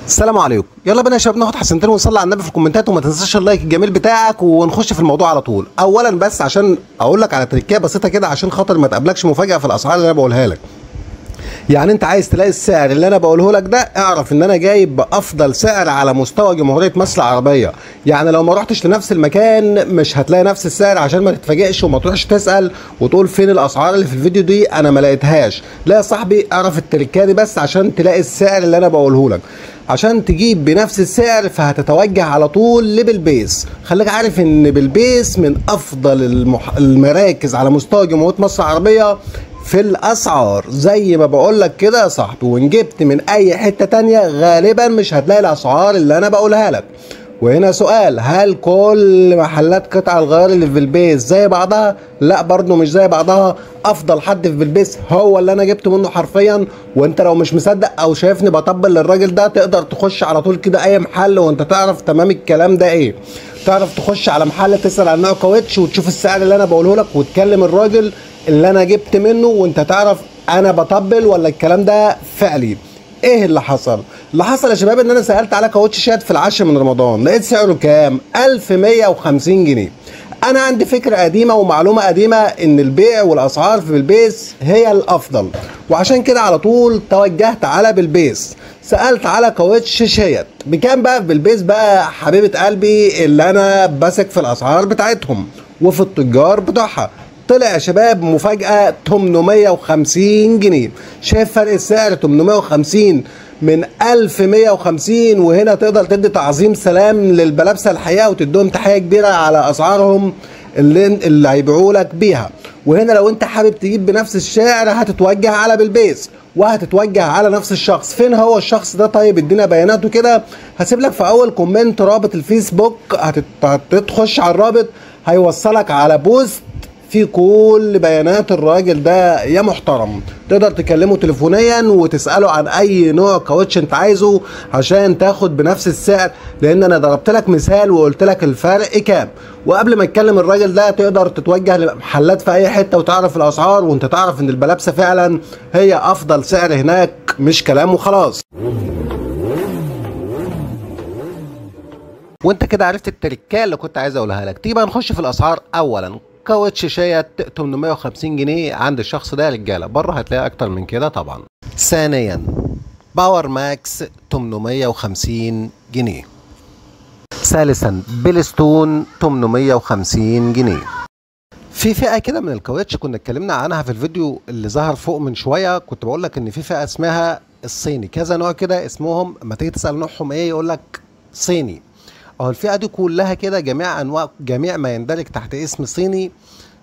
السلام عليكم. يلا بينا يا شباب ناخد حسنتين ونصلي على النبي في الكومنتات، وما تنساش اللايك الجميل بتاعك ونخش في الموضوع على طول. اولا بس عشان اقول لك على تركيه بسيطه كده عشان خاطر ما تقابلكش مفاجاه في الاسعار اللي انا بقولها لك. يعني انت عايز تلاقي السعر اللي انا بقوله لك ده، اعرف ان انا جايب بافضل سعر على مستوى جمهوريه مصر العربيه. يعني لو ما رحتش لنفس المكان مش هتلاقي نفس السعر، عشان ما تتفاجئش وما تروحش تسال وتقول فين الاسعار اللي في الفيديو دي انا ما لقيتهاش. لا يا صاحبي، اعرف التركيه دي بس عشان تلاقي السعر اللي انا بقوله لك. عشان تجيب بنفس السعر فهتتوجه على طول لبلبيس. خليك عارف ان بلبيس من افضل المراكز على مستوى جمهوريه مصر العربيه في الاسعار، زي ما بقول لك كده يا صاحبي. وان جبت من اي حته تانية غالبا مش هتلاقي الاسعار اللي انا بقولها لك. وهنا سؤال، هل كل محلات قطع الغيار اللي في بلبيس زي بعضها؟ لا برضه مش زي بعضها. افضل حد في بلبيس هو اللي انا جبت منه حرفيا. وانت لو مش مصدق او شايفني بطبل للراجل ده، تقدر تخش على طول كده اي محل وانت تعرف تمام الكلام ده ايه. تعرف تخش على محل تسال عن نوع كاوتش وتشوف السعر اللي انا بقوله لك، وتكلم الراجل اللي انا جبت منه وانت تعرف انا بطبل ولا الكلام ده فعلي. ايه اللي حصل؟ اللي حصل يا شباب ان انا سالت على كاوتش شاد في العاشر من رمضان، لقيت سعره كام؟ 1150 جنيه. انا عندي فكره قديمه ومعلومه قديمه ان البيع والاسعار في بلبيس هي الافضل، وعشان كده على طول توجهت على بلبيس. سالت على كاوتش شيت بكام بقى في بلبيس بقى حبيبه قلبي اللي انا بثق في الاسعار بتاعتهم وفي التجار بتوعها. طلع يا شباب مفاجأة 850 جنيه. شايف فرق السعر؟ 850 من 1150. وهنا تقدر تدي تعظيم سلام للبلابسة الحقيقة وتديهم تحية كبيرة على أسعارهم اللي هيبيعوا لك بيها. وهنا لو انت حابب تجيب بنفس السعر هتتوجه على بلبيس وهتتوجه على نفس الشخص. فين هو الشخص ده؟ طيب ادينا بياناته كده. هسيب لك في اول كومنت رابط الفيسبوك، هتخش على الرابط هيوصلك على بوست في كل بيانات الراجل ده يا محترم. تقدر تكلمه تليفونيا وتسأله عن اي نوع كاوتش انت عايزه عشان تاخد بنفس السعر، لان انا ضربت لك مثال وقلت لك الفرق كام. وقبل ما تكلم الراجل ده تقدر تتوجه لمحلات في اي حته وتعرف الاسعار، وانت تعرف ان البلابسه فعلا هي افضل سعر هناك، مش كلام وخلاص. وانت كده عرفت التركه اللي كنت عايز اقولها لك. تيجي بقى نخش في الاسعار. اولا كاوتش شيت 850 جنيه عند الشخص ده يا رجاله، بره هتلاقي اكتر من كده طبعا. ثانيا باور ماكس 850 جنيه. ثالثا بيلستون 850 جنيه. في فئه كده من الكاوتش كنا اتكلمنا عنها في الفيديو اللي ظهر فوق من شويه، كنت بقول لك ان في فئه اسمها الصيني، كذا نوع كده اسمهم، اما تيجي تسال نوعهم ايه يقول لك صيني. اهو الفئه دي كلها كده جميع انواع، جميع ما يندرج تحت اسم صيني،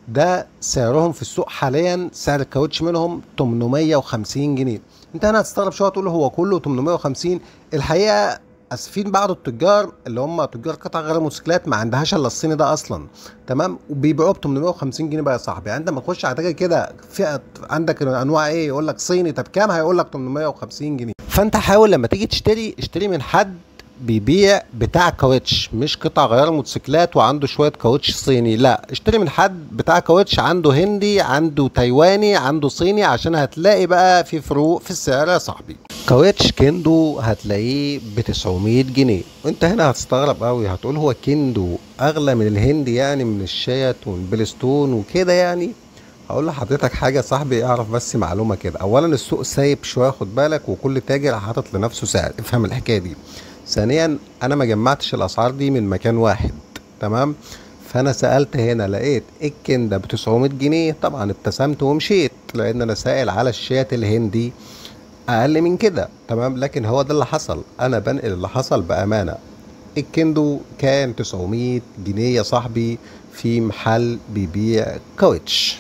ده سعرهم في السوق حاليا سعر الكاوتش منهم 850 جنيه. انت هنا هتستغرب شويه تقول هو كله 850. الحقيقه اسفين بعض التجار اللي هم تجار قطع غير الموتوسيكلات ما عندهاش الا الصيني ده اصلا، تمام، وبيبيعوه ب 850 جنيه بقى يا صاحبي. يعني انت لما تخش على كده فئه عندك انواع ايه يقول لك صيني، طب كام؟ هيقول لك 850 جنيه. فانت حاول لما تيجي تشتري، اشتري من حد بيبيع بتاع كاوتش، مش قطع غيار موتوسيكلات وعنده شويه كاوتش صيني، لا، اشتري من حد بتاع كاوتش عنده هندي، عنده تايواني، عنده صيني، عشان هتلاقي بقى في فروق في السعر يا صاحبي. كاوتش كندو هتلاقيه ب 900 جنيه. وانت هنا هتستغرب قوي، هتقول هو كندو اغلى من الهندي يعني، من الشيت والبلستون وكده يعني؟ هقول لحضرتك حاجه يا صاحبي، اعرف بس معلومه كده. اولا السوق سايب شويه، خد بالك، وكل تاجر حاطط لنفسه سعر، افهم الحكايه دي. ثانيا انا ما جمعتش الاسعار دي من مكان واحد، تمام؟ فانا سالت هنا لقيت الكنده ب 900 جنيه، طبعا ابتسمت ومشيت لان انا سائل على الشيات الهندي اقل من كده، تمام؟ لكن هو ده اللي حصل، انا بنقل اللي حصل بامانه. الكندو كان 900 جنيه يا صاحبي في محل بيبيع كاوتش.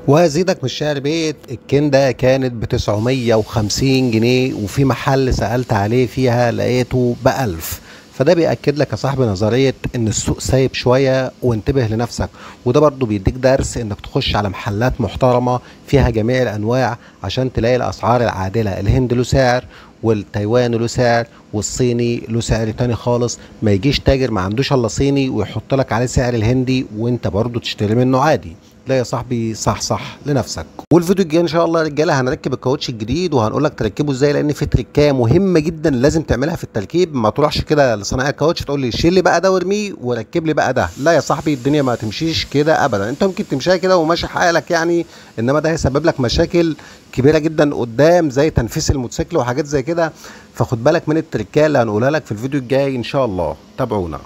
وهزيدك من شعر بيت، الكنده كانت ب 950 جنيه، وفي محل سألت عليه فيها لقيته ب 1000. فده بيأكد لك يا صاحبي نظرية ان السوق سايب شوية، وانتبه لنفسك. وده برضو بيديك درس انك تخش على محلات محترمة فيها جميع الانواع عشان تلاقي الاسعار العادلة. الهند له سعر، والتايواني له سعر، والصيني له سعر تاني خالص. ما يجيش تاجر ما عندوش الا صيني ويحط لك عليه سعر الهندي وانت برضو تشتري منه عادي. لا يا صاحبي، صح لنفسك. والفيديو الجاي ان شاء الله يا رجاله هنركب الكاوتش الجديد وهنقول لك تركبه ازاي، لان في تركايه مهمه جدا لازم تعملها في التركيب. ما تروحش كده لصناعي الكاوتش تقول لي شيل لي بقى ده وارميه وركب لي بقى ده. لا يا صاحبي، الدنيا ما تمشيش كده ابدا. انت ممكن تمشيها كده وماشي حالك يعني، انما ده هيسبب لك مشاكل كبيره جدا قدام، زي تنفيس الموتوسيكل وحاجات زي كده. فخد بالك من التركايه اللي هنقولها لك في الفيديو الجاي ان شاء الله. تابعونا.